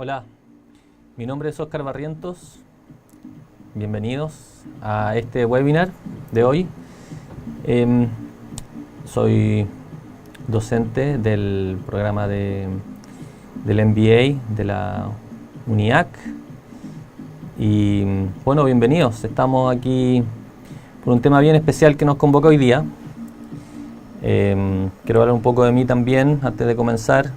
Hola, mi nombre es Óscar Barrientos. Bienvenidos a este webinar de hoy. Soy docente del programa del MBA de la UNIAC. Y bueno, bienvenidos. Estamos aquí por un tema bien especial que nos convoca hoy día. Quiero hablar un poco de mí también antes de comenzar.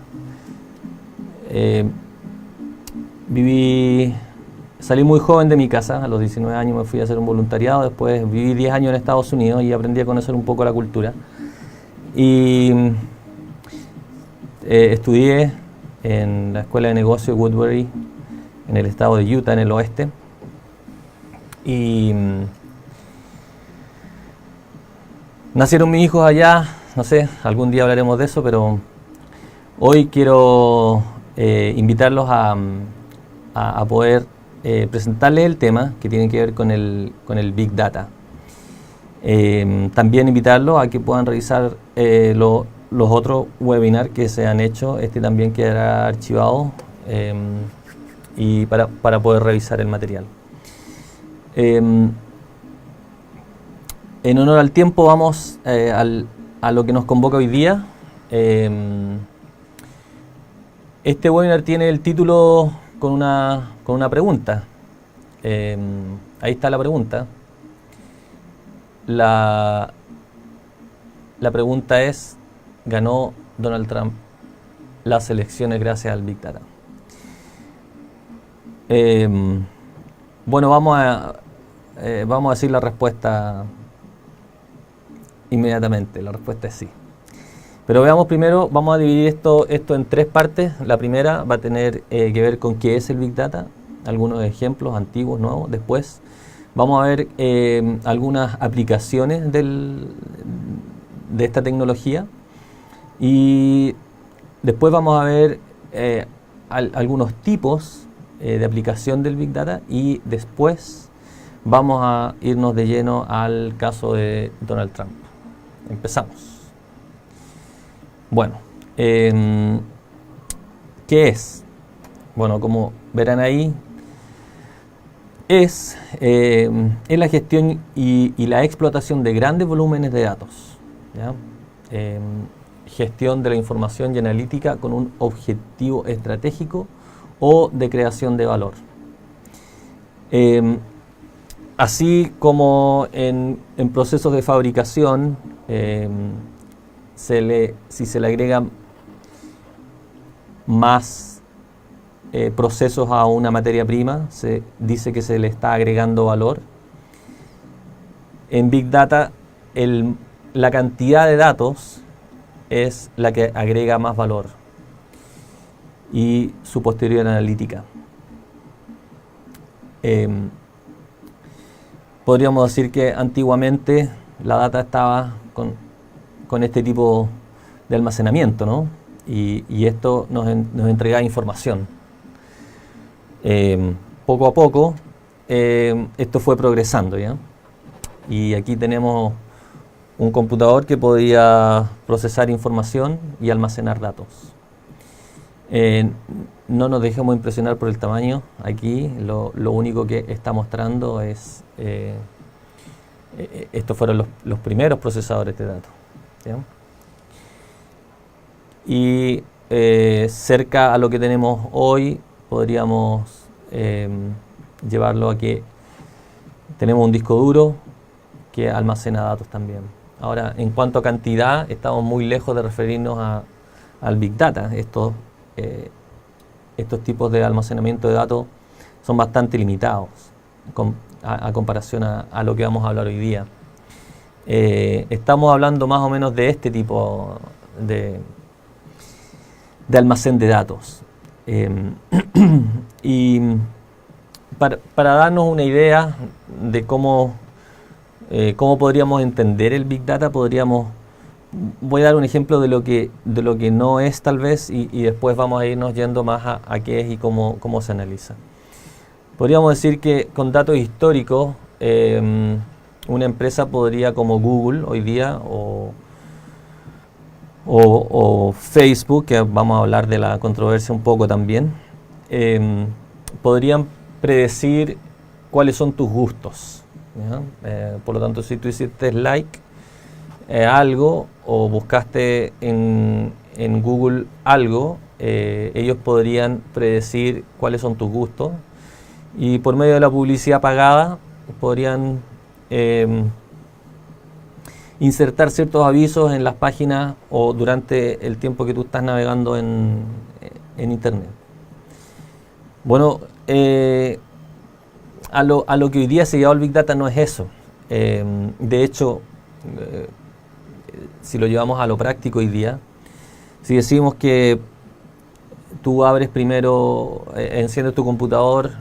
Salí muy joven de mi casa, a los 19 años me fui a hacer un voluntariado, después viví 10 años en Estados Unidos y aprendí a conocer un poco la cultura. Y estudié en la Escuela de Negocios Woodbury, en el estado de Utah, en el oeste. Y nacieron mis hijos allá, no sé, algún día hablaremos de eso, pero hoy quiero invitarlos a poder presentarles el tema que tiene que ver con el Big Data. También invitarlos a que puedan revisar los otros webinars que se han hecho. Este también quedará archivado y para poder revisar el material. En honor al tiempo vamos a lo que nos convoca hoy día. Este webinar tiene el título con una pregunta. Ahí está la pregunta. La pregunta es: ¿ganó Donald Trump las elecciones gracias al Big Data? Bueno, vamos a decir la respuesta inmediatamente. La respuesta es sí. Pero veamos primero, vamos a dividir esto en tres partes. La primera va a tener que ver con qué es el Big Data, algunos ejemplos antiguos, nuevos. Después vamos a ver algunas aplicaciones de esta tecnología. Y después vamos a ver algunos tipos de aplicación del Big Data. Y después vamos a irnos de lleno al caso de Donald Trump. Empezamos. Bueno, ¿qué es? Bueno, como verán ahí, es la gestión y la explotación de grandes volúmenes de datos, ¿ya? Gestión de la información y analítica con un objetivo estratégico o de creación de valor. Así como en procesos de fabricación, si se le agregan más procesos a una materia prima, se dice que se le está agregando valor. En Big Data, la cantidad de datos es la que agrega más valor y su posterior analítica. Podríamos decir que antiguamente la data estaba con este tipo de almacenamiento, ¿no? Y esto nos entrega información. Poco a poco esto fue progresando, ¿ya? Y aquí tenemos un computador que podía procesar información y almacenar datos. No nos dejemos impresionar por el tamaño. Aquí lo único que está mostrando es estos fueron los primeros procesadores de datos, ¿ya? Y cerca a lo que tenemos hoy podríamos llevarlo a que tenemos un disco duro que almacena datos también. Ahora, en cuanto a cantidad, estamos muy lejos de referirnos al Big Data. Estos tipos de almacenamiento de datos son bastante limitados a comparación a lo que vamos a hablar hoy día. Estamos hablando más o menos de este tipo de almacén de datos. Y para darnos una idea de cómo podríamos entender el Big Data, voy a dar un ejemplo de lo que no es tal vez y después vamos a irnos yendo más a qué es y cómo se analiza. Podríamos decir que con datos históricos una empresa podría, como Google hoy día o Facebook, que vamos a hablar de la controversia un poco también, podrían predecir cuáles son tus gustos, ¿ya? Por lo tanto, si tú hiciste like algo o buscaste en Google algo, ellos podrían predecir cuáles son tus gustos y por medio de la publicidad pagada podrían insertar ciertos avisos en las páginas o durante el tiempo que tú estás navegando en internet. Bueno, a lo que hoy día se llama el Big Data no es eso. De hecho, si lo llevamos a lo práctico hoy día, si decimos que tú abres primero, enciendes tu computador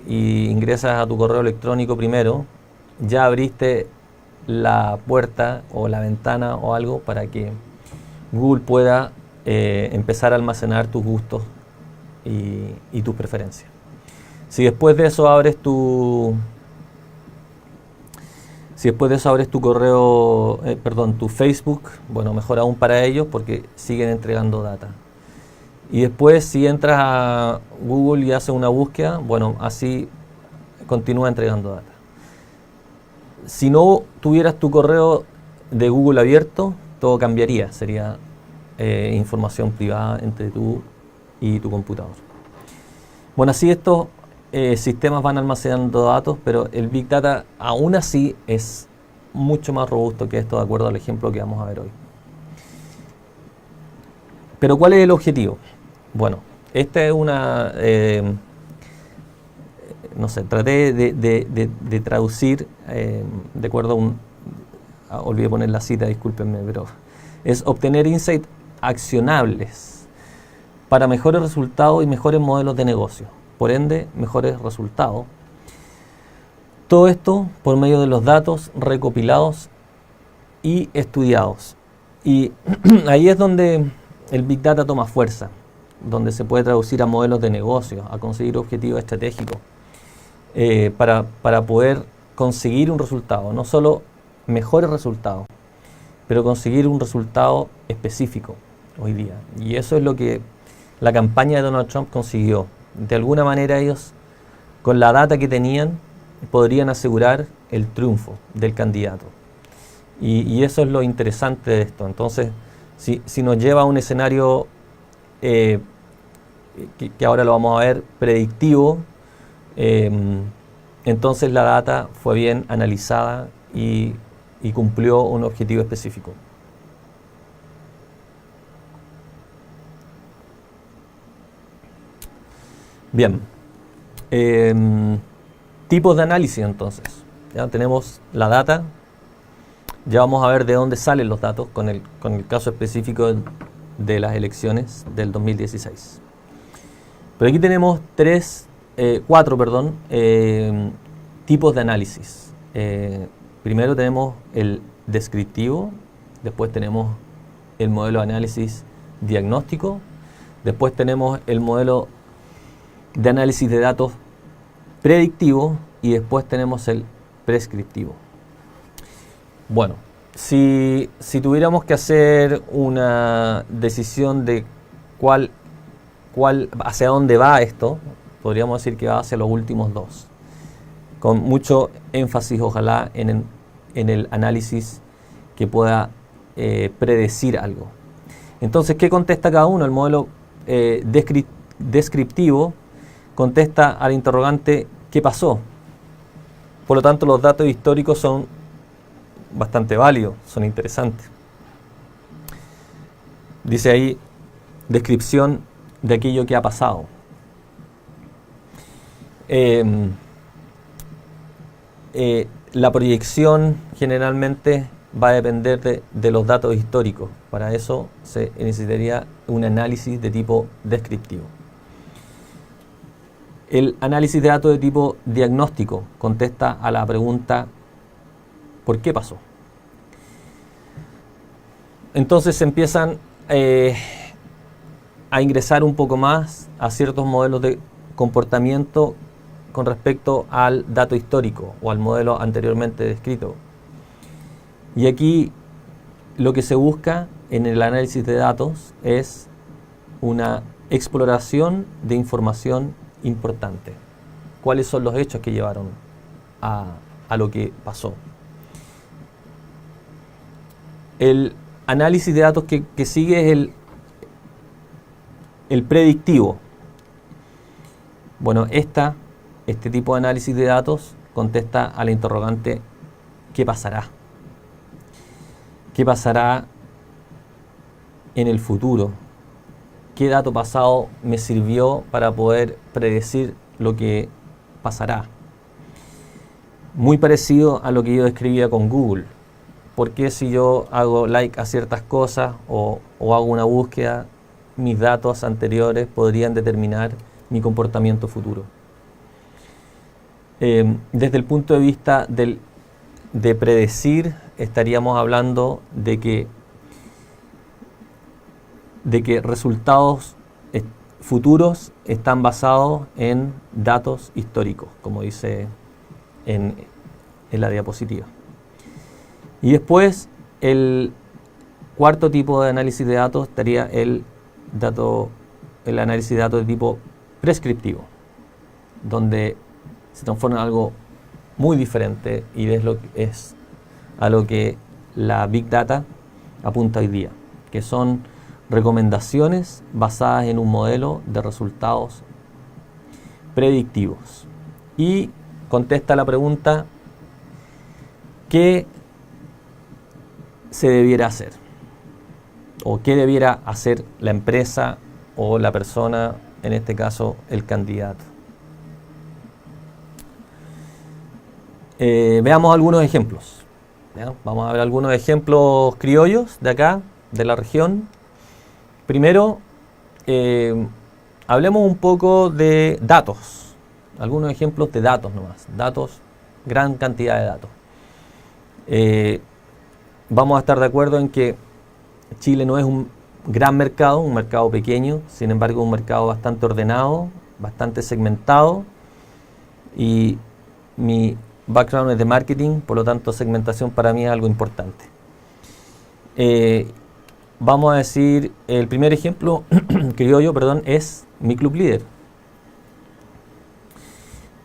y ingresas a tu correo electrónico primero, ya abriste la puerta o la ventana o algo para que Google pueda empezar a almacenar tus gustos y tus preferencias. Si después de eso abres tu correo, tu Facebook, bueno, mejor aún para ellos porque siguen entregando data. Y después si entras a Google y haces una búsqueda, bueno, así continúa entregando data. Si no tuvieras tu correo de Google abierto, todo cambiaría, sería información privada entre tú y tu computador. Bueno, así estos sistemas van almacenando datos, pero el Big Data aún así es mucho más robusto que esto, de acuerdo al ejemplo que vamos a ver hoy. Pero ¿cuál es el objetivo? Bueno, esta es una... no sé, traté de traducir de acuerdo a un... olvidé poner la cita, discúlpenme, pero es obtener insights accionables para mejores resultados y mejores modelos de negocio. Por ende, mejores resultados. Todo esto por medio de los datos recopilados y estudiados. Y ahí es donde el Big Data toma fuerza, donde se puede traducir a modelos de negocio, a conseguir objetivos estratégicos, para poder conseguir un resultado, no solo mejores resultados, pero conseguir un resultado específico hoy día. Y eso es lo que la campaña de Donald Trump consiguió. De alguna manera ellos, con la data que tenían, podrían asegurar el triunfo del candidato. Y eso es lo interesante de esto. Entonces, si nos lleva a un escenario que ahora lo vamos a ver, predictivo, entonces la data fue bien analizada y cumplió un objetivo específico. Bien, tipos de análisis entonces. Ya tenemos la data, ya vamos a ver de dónde salen los datos con el caso específico de las elecciones del 2016. Pero aquí tenemos cuatro tipos de análisis. Primero tenemos el descriptivo, después tenemos el modelo de análisis diagnóstico, después tenemos el modelo de análisis de datos predictivo y después tenemos el prescriptivo. Bueno, si tuviéramos que hacer una decisión de hacia dónde va esto, podríamos decir que va hacia los últimos dos, con mucho énfasis ojalá en el análisis que pueda predecir algo. Entonces, ¿qué contesta cada uno? El modelo descriptivo contesta al interrogante ¿qué pasó? Por lo tanto, los datos históricos son bastante válidos, son interesantes. Dice ahí, descripción de aquello que ha pasado. La proyección generalmente va a depender de los datos históricos. Para eso se necesitaría un análisis de tipo descriptivo. El análisis de datos de tipo diagnóstico contesta a la pregunta ¿por qué pasó? Entonces se empiezan a ingresar un poco más a ciertos modelos de comportamiento con respecto al dato histórico o al modelo anteriormente descrito. Y aquí lo que se busca en el análisis de datos es una exploración de información importante. ¿Cuáles son los hechos que llevaron a lo que pasó? El análisis de datos que sigue es el predictivo. Bueno, este tipo de análisis de datos contesta a la interrogante ¿qué pasará? ¿Qué pasará en el futuro? ¿Qué dato pasado me sirvió para poder predecir lo que pasará? Muy parecido a lo que yo describía con Google. ¿Por qué si yo hago like a ciertas cosas o hago una búsqueda, mis datos anteriores podrían determinar mi comportamiento futuro? Desde el punto de vista de predecir, estaríamos hablando de que resultados futuros están basados en datos históricos, como dice en la diapositiva. Y después, el cuarto tipo de análisis de datos estaría el análisis de datos de tipo prescriptivo, donde se transforma en algo muy diferente y es a lo que la Big Data apunta hoy día, que son recomendaciones basadas en un modelo de resultados predictivos. Y contesta la pregunta ¿qué se debiera hacer? ¿O qué debiera hacer la empresa o la persona, en este caso el candidato? Veamos algunos ejemplos. ¿Ya? Vamos a ver algunos ejemplos criollos de acá, de la región. Primero, hablemos un poco de datos. Algunos ejemplos de datos nomás. Datos, gran cantidad de datos. Vamos a estar de acuerdo en que Chile no es un gran mercado, un mercado pequeño, sin embargo un mercado bastante ordenado, bastante segmentado, y mi background es de marketing, por lo tanto segmentación para mí es algo importante. Vamos a decir, el primer ejemplo criollo, es mi club líder.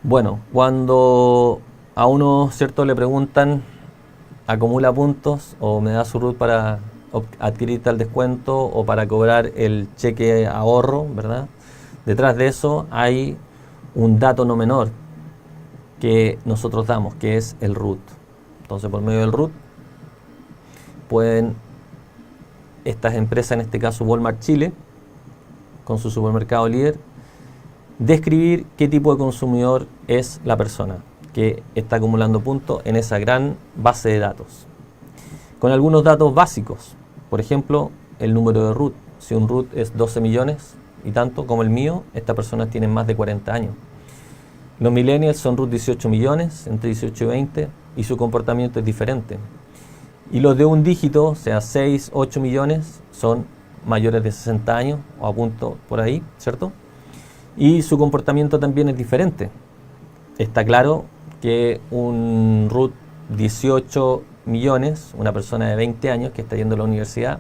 Bueno, cuando a uno, ¿cierto?, le preguntan, acumula puntos o me da su RUT para adquirir tal descuento o para cobrar el cheque ahorro, ¿verdad? Detrás de eso hay un dato no menor que nosotros damos, que es el RUT. Entonces, por medio del RUT pueden estas empresas, en este caso Walmart Chile, con su supermercado líder, describir qué tipo de consumidor es la persona que está acumulando puntos en esa gran base de datos. Con algunos datos básicos, por ejemplo, el número de RUT. Si un RUT es 12 millones y tanto como el mío, estas personas tienen más de 40 años. Los millennials son RUT 18 millones, entre 18 y 20, y su comportamiento es diferente. Y los de un dígito, o sea 6, 8 millones, son mayores de 60 años, o a punto por ahí, ¿cierto? Y su comportamiento también es diferente. Está claro que un RUT 18 millones, una persona de 20 años que está yendo a la universidad,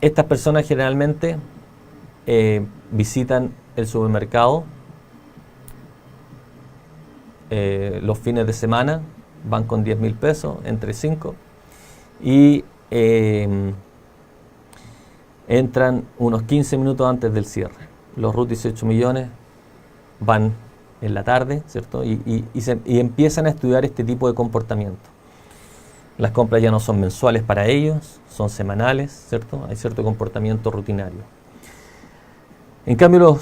estas personas generalmente visitan el supermercado los fines de semana, van con 10.000 pesos, entre 5, y entran unos 15 minutos antes del cierre. Los RUT 18 millones van en la tarde, ¿cierto? Y empiezan a estudiar este tipo de comportamiento. Las compras ya no son mensuales para ellos, son semanales, ¿cierto? Hay cierto comportamiento rutinario. En cambio,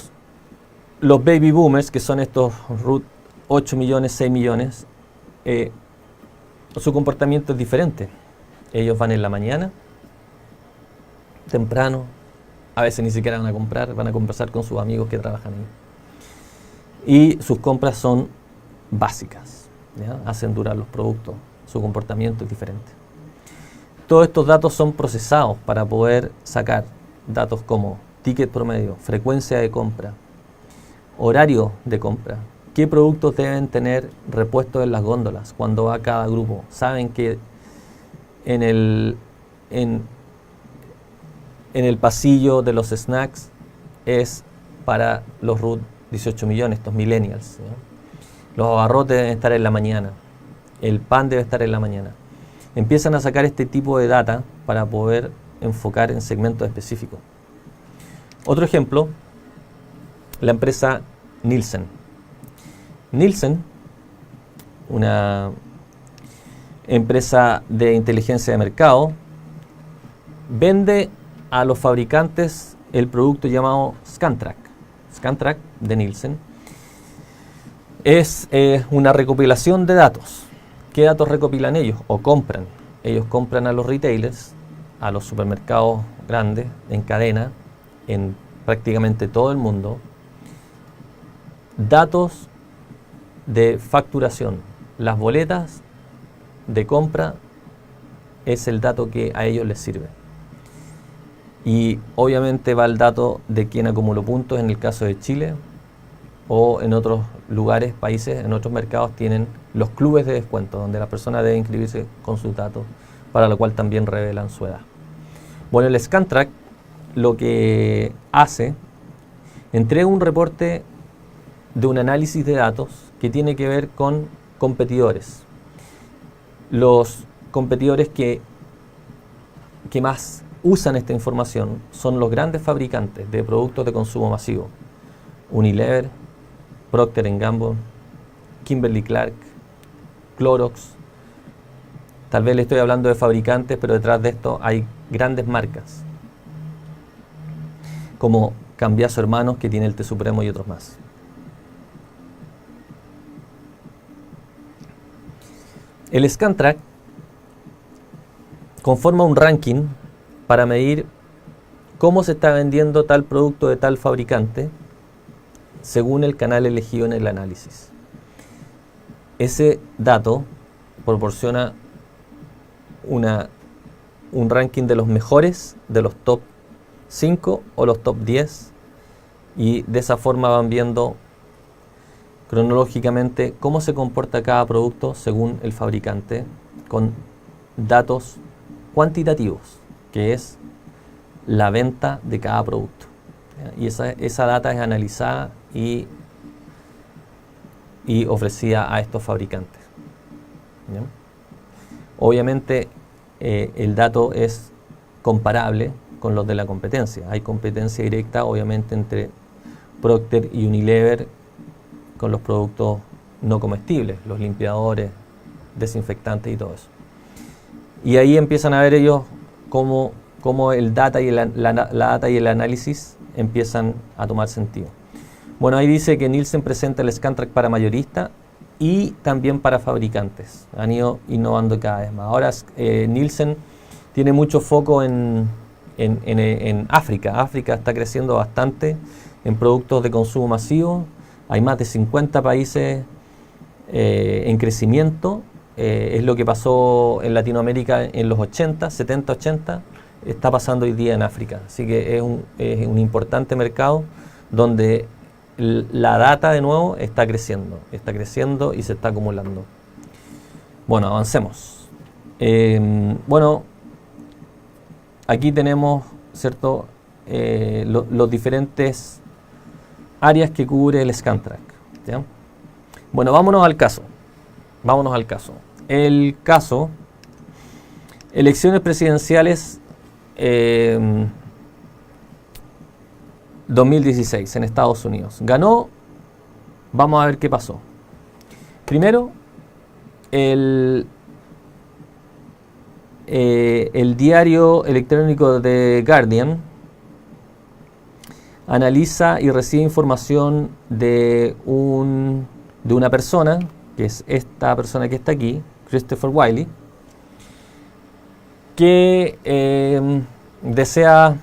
los baby boomers, que son estos RUT 8 millones, 6 millones, su comportamiento es diferente. Ellos van en la mañana, temprano, a veces ni siquiera van a comprar, van a conversar con sus amigos que trabajan ahí. Y sus compras son básicas, ¿ya? Hacen durar los productos, su comportamiento es diferente. Todos estos datos son procesados para poder sacar datos como ticket promedio, frecuencia de compra, horario de compra, qué productos deben tener repuestos en las góndolas cuando va cada grupo. Saben que en el pasillo de los snacks es para los Root 18 millones, estos millennials, ¿no? Los abarrotes deben estar en la mañana, el pan debe estar en la mañana. Empiezan a sacar este tipo de data para poder enfocar en segmentos específicos. Otro ejemplo, la empresa Nielsen. Nielsen, una empresa de inteligencia de mercado, vende a los fabricantes el producto llamado Scantrack. Scantrack de Nielsen es una recopilación de datos. ¿Qué datos recopilan ellos? O compran. Ellos compran a los retailers, a los supermercados grandes, en cadena, en prácticamente todo el mundo, datos de facturación. Las boletas de compra es el dato que a ellos les sirve. Y obviamente va el dato de quién acumuló puntos en el caso de Chile, o en otros lugares, países, en otros mercados tienen los clubes de descuento, donde la persona debe inscribirse con sus datos, para lo cual también revelan su edad. Bueno, el Scantrack lo que hace, entrega un reporte de un análisis de datos que tiene que ver con competidores. Los competidores que más usan esta información son los grandes fabricantes de productos de consumo masivo. Unilever, Procter & Gamble, Kimberly-Clark, Clorox. Tal vez le estoy hablando de fabricantes, pero detrás de esto hay grandes marcas, como Cambiaso Hermanos, que tiene el Té Supremo, y otros más. El Scantrack conforma un ranking para medir cómo se está vendiendo tal producto de tal fabricante según el canal elegido en el análisis. Ese dato proporciona un ranking de los mejores, de los top 5 o los top 10, y de esa forma van viendo cronológicamente cómo se comporta cada producto según el fabricante, con datos cuantitativos, que es la venta de cada producto. Y esa data es analizada y ofrecida a estos fabricantes. ¿Ya? Obviamente el dato es comparable con los de la competencia. Hay competencia directa, obviamente, entre Procter y Unilever con los productos no comestibles, los limpiadores, desinfectantes y todo eso. Y ahí empiezan a ver ellos cómo el data y la data y el análisis empiezan a tomar sentido. Bueno, ahí dice que Nielsen presenta el Scantrack para mayorista y también para fabricantes. Han ido innovando cada vez más. Ahora Nielsen tiene mucho foco en África. África está creciendo bastante en productos de consumo masivo. Hay más de 50 países en crecimiento. Es lo que pasó en Latinoamérica en los 80, 70, 80. Está pasando hoy día en África. Así que es un importante mercado donde la data de nuevo está creciendo y se está acumulando. Bueno, avancemos. Bueno, aquí tenemos, ¿cierto?, los diferentes áreas que cubre el Scantrack, ¿ya? Bueno, vámonos al caso. El caso, elecciones presidenciales 2016 en Estados Unidos. Ganó, vamos a ver qué pasó. Primero, el diario electrónico The Guardian analiza y recibe información de una persona, que es esta persona que está aquí, Christopher Wylie, que desea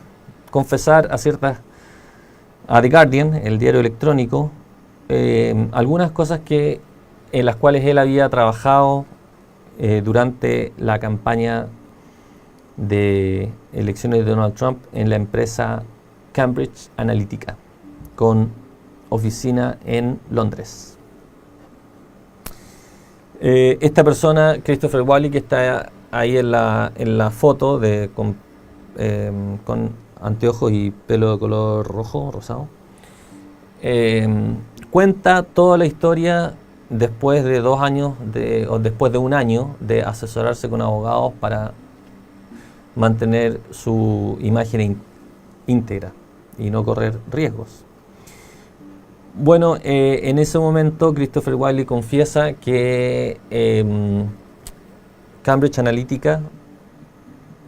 confesar a The Guardian, el diario electrónico, algunas cosas en las cuales él había trabajado durante la campaña de elecciones de Donald Trump en la empresa Cambridge Analytica, con oficina en Londres. Esta persona, Christopher Wylie, que está ahí en la foto con anteojos y pelo de color rojo, rosado. Cuenta toda la historia después de 2 años, o después de 1 año de asesorarse con abogados para mantener su imagen íntegra y no correr riesgos. Bueno, en ese momento Christopher Wylie confiesa que Cambridge Analytica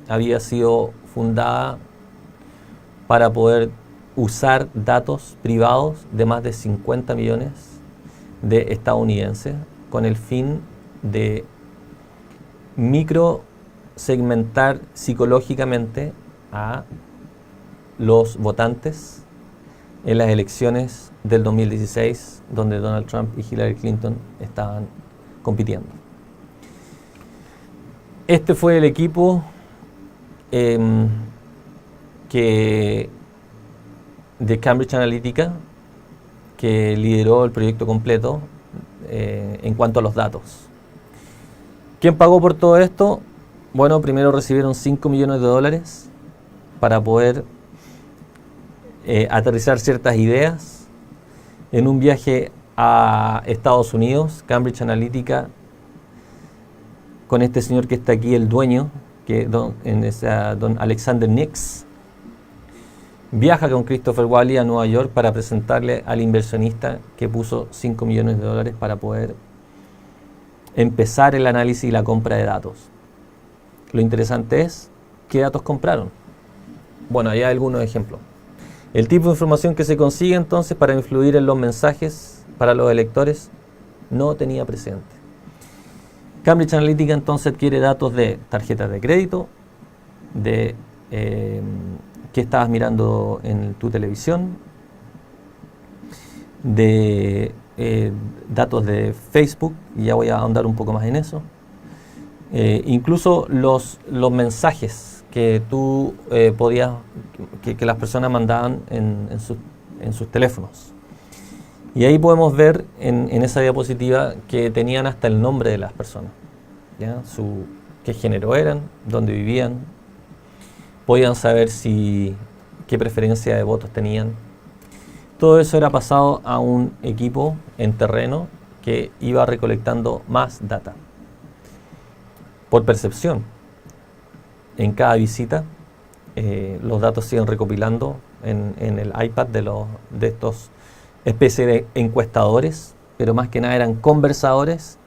había sido fundada para poder usar datos privados de más de 50 millones de estadounidenses con el fin de microsegmentar psicológicamente a los votantes en las elecciones del 2016, donde Donald Trump y Hillary Clinton estaban compitiendo. Este fue el equipo de Cambridge Analytica que lideró el proyecto completo en cuanto a los datos. ¿Quién pagó por todo esto? Bueno, primero recibieron $5 millones para poder aterrizar ciertas ideas. En un viaje a Estados Unidos, Cambridge Analytica, con este señor que está aquí, el dueño, don Alexander Nix, viaja con Christopher Wylie a Nueva York para presentarle al inversionista que puso $5 millones para poder empezar el análisis y la compra de datos. Lo interesante es, ¿qué datos compraron? Bueno, hay algunos ejemplos. El tipo de información que se consigue entonces para influir en los mensajes para los electores no tenía precedente. Cambridge Analytica entonces adquiere datos de tarjetas de crédito, de qué estabas mirando en tu televisión, de datos de Facebook, y ya voy a ahondar un poco más en eso. Incluso los mensajes que tú podías, que las personas mandaban en sus teléfonos. Y ahí podemos ver en esa diapositiva que tenían hasta el nombre de las personas, ¿ya? Qué género eran, dónde vivían, podían saber qué preferencia de votos tenían. Todo eso era pasado a un equipo en terreno que iba recolectando más data por percepción. En cada visita los datos siguen recopilando en el iPad de estos especies de encuestadores, pero más que nada eran conversadores.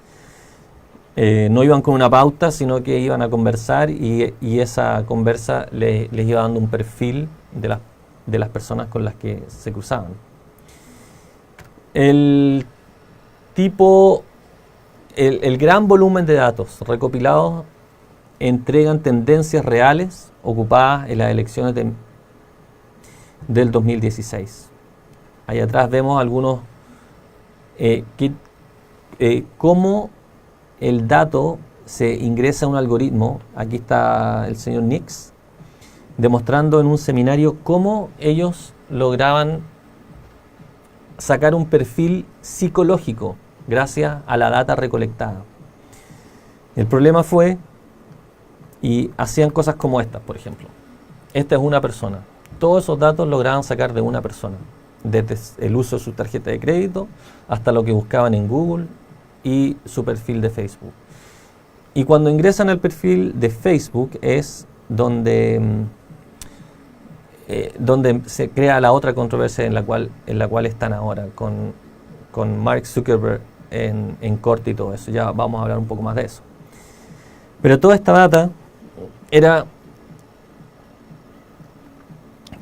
No iban con una pauta, sino que iban a conversar y esa conversa les iba dando un perfil de las personas con las que se cruzaban. El gran volumen de datos recopilados entregan tendencias reales ocupadas en las elecciones del 2016. Ahí atrás vemos algunos cómo el dato se ingresa a un algoritmo. Aquí está el señor Nix demostrando en un seminario cómo ellos lograban sacar un perfil psicológico gracias a la data recolectada. El problema fue, y hacían cosas como estas, por ejemplo. Esta es una persona. Todos esos datos lograban sacar de una persona, desde el uso de su tarjeta de crédito hasta lo que buscaban en Google y su perfil de Facebook. Y cuando ingresan al perfil de Facebook es donde se crea la otra controversia en la cual están ahora con Mark Zuckerberg en corte y todo eso. Ya vamos a hablar un poco más de eso. Pero toda esta data era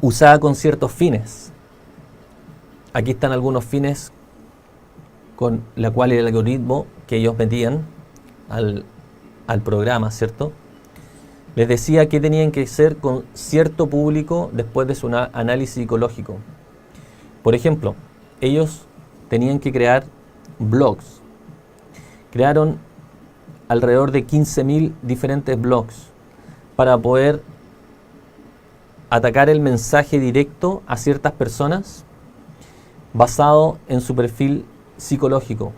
usada con ciertos fines. Aquí están algunos fines con la cual el algoritmo que ellos metían al programa, ¿cierto? Les decía que tenían que hacer con cierto público después de su análisis psicológico. Por ejemplo, ellos tenían que crear blogs. Crearon alrededor de 15.000 diferentes blogs para poder atacar el mensaje directo a ciertas personas basado en su perfil psicológico,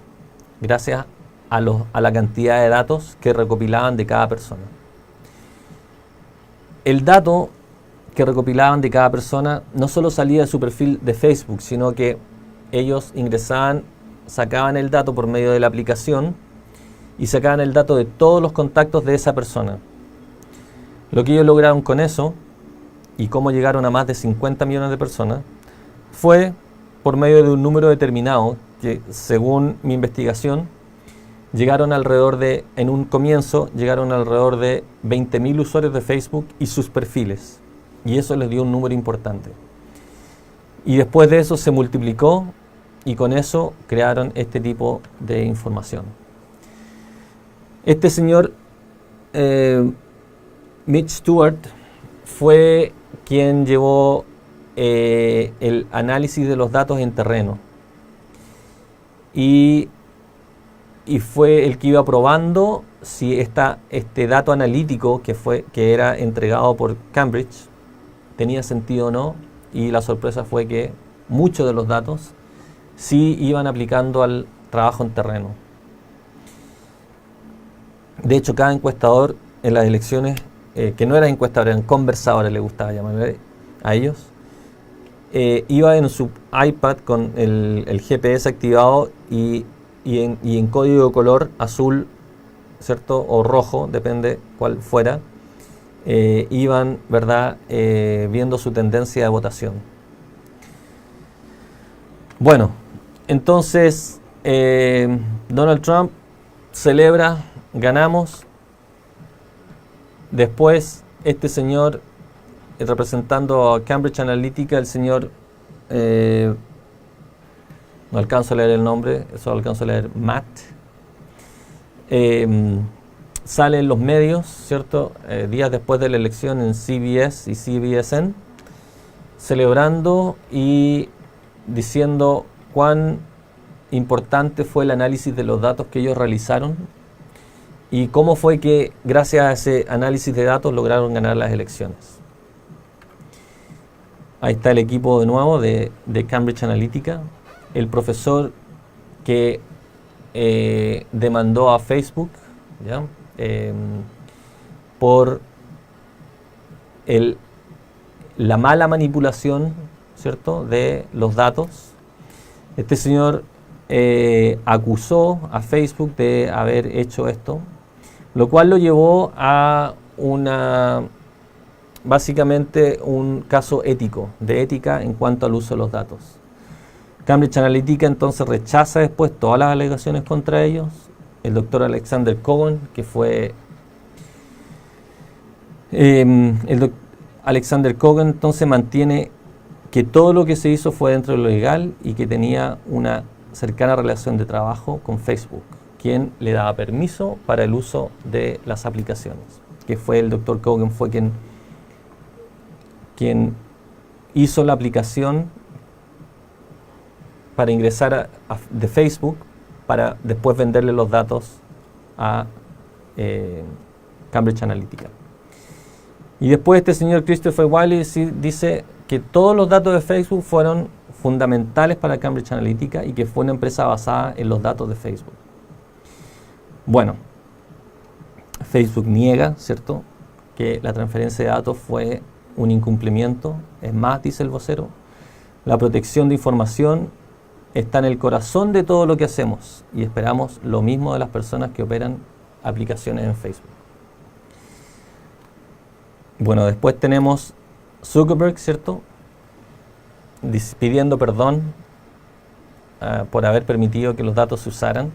gracias a la cantidad de datos que recopilaban de cada persona. El dato que recopilaban de cada persona no solo salía de su perfil de Facebook, sino que ellos ingresaban, sacaban el dato por medio de la aplicación y sacaban el dato de todos los contactos de esa persona. Lo que ellos lograron con eso, y cómo llegaron a más de 50 millones de personas, fue por medio de un número determinado, que según mi investigación, llegaron alrededor de, en un comienzo, llegaron alrededor de 20.000 usuarios de Facebook y sus perfiles. Y eso les dio un número importante. Y después de eso se multiplicó y con eso crearon este tipo de información. Este señor Mitch Stewart fue quien llevó el análisis de los datos en terreno y fue el que iba probando si este dato analítico que era entregado por Cambridge tenía sentido o no, y la sorpresa fue que muchos de los datos sí iban aplicando al trabajo en terreno. De hecho, cada encuestador en las elecciones, que no eran encuestadores, eran conversadores, le gustaba llamar a ellos, iba en su iPad con el GPS activado y en código de color azul, ¿cierto? O rojo, depende cuál fuera, iban, ¿verdad?, viendo su tendencia de votación. Bueno, entonces Donald Trump celebra, ganamos. Después este señor, representando a Cambridge Analytica, el señor, no alcanzo a leer el nombre, solo alcanzo a leer Matt, sale en los medios, ¿cierto? Días después de la elección en CBS y CBSN, celebrando y diciendo cuán importante fue el análisis de los datos que ellos realizaron y cómo fue que gracias a ese análisis de datos lograron ganar las elecciones. Ahí está el equipo de nuevo de Cambridge Analytica, el profesor que demandó a Facebook, ¿ya? Por la mala manipulación, ¿cierto?, de los datos. Este señor acusó a Facebook de haber hecho esto, lo cual lo llevó a básicamente un caso ético, de ética en cuanto al uso de los datos. Cambridge Analytica entonces rechaza después todas las alegaciones contra ellos. El doctor Alexander Cohen, que fue Alexander Cohen entonces mantiene que todo lo que se hizo fue dentro de lo legal y que tenía una cercana relación de trabajo con Facebook, quien le daba permiso para el uso de las aplicaciones, que fue el doctor Cohen, fue quien hizo la aplicación para ingresar de Facebook para después venderle los datos a Cambridge Analytica. Y después este señor Christopher Wylie dice que todos los datos de Facebook fueron fundamentales para Cambridge Analytica y que fue una empresa basada en los datos de Facebook. Bueno, Facebook niega, ¿cierto?, que la transferencia de datos fue un incumplimiento. Es más, dice el vocero, la protección de información está en el corazón de todo lo que hacemos y esperamos lo mismo de las personas que operan aplicaciones en Facebook. Bueno, después tenemos Zuckerberg, ¿cierto?, pidiendo perdón por haber permitido que los datos se usaran.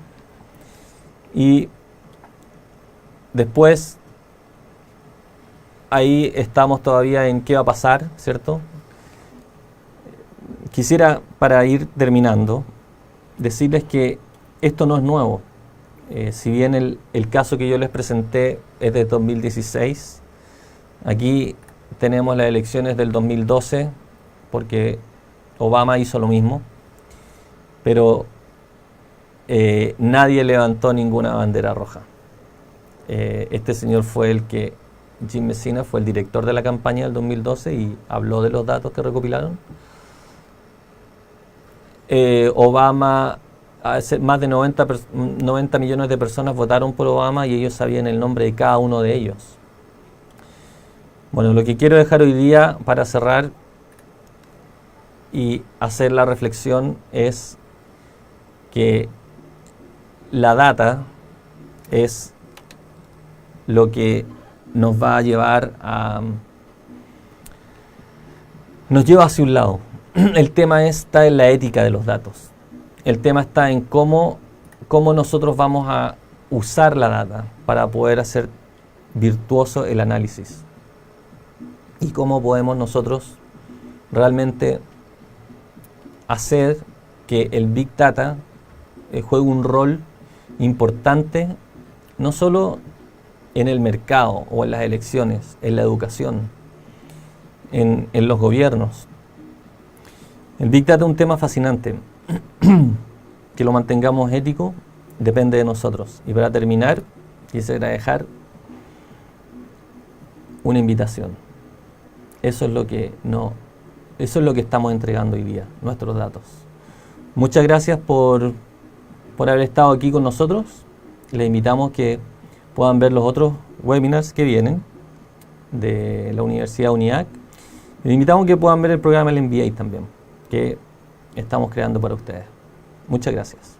Y después, ahí estamos todavía en qué va a pasar, ¿cierto? Quisiera, para ir terminando, decirles que esto no es nuevo. Si bien el caso que yo les presenté es de 2016, aquí tenemos las elecciones del 2012, porque Obama hizo lo mismo, pero nadie levantó ninguna bandera roja. Este señor fue Jim Messina fue el director de la campaña del 2012 y habló de los datos que recopilaron. Obama, más de 90 millones de personas votaron por Obama y ellos sabían el nombre de cada uno de ellos. Bueno, lo que quiero dejar hoy día para cerrar y hacer la reflexión es que la data es lo que nos va a llevar nos lleva hacia un lado. El tema está en la ética de los datos. El tema está en cómo nosotros vamos a usar la data para poder hacer virtuoso el análisis. Y cómo podemos nosotros realmente hacer que el Big Data juegue un rol importante, no solo en el mercado o en las elecciones, en la educación, en los gobiernos. El Big Data es un tema fascinante. Que lo mantengamos ético depende de nosotros. Y para terminar, quisiera dejar una invitación. Eso es lo que estamos entregando hoy día, nuestros datos. Muchas gracias por haber estado aquí con nosotros. Les invitamos que puedan ver los otros webinars que vienen de la Universidad UNIAC. Les invitamos que puedan ver el programa del MBA también, que estamos creando para ustedes. Muchas gracias.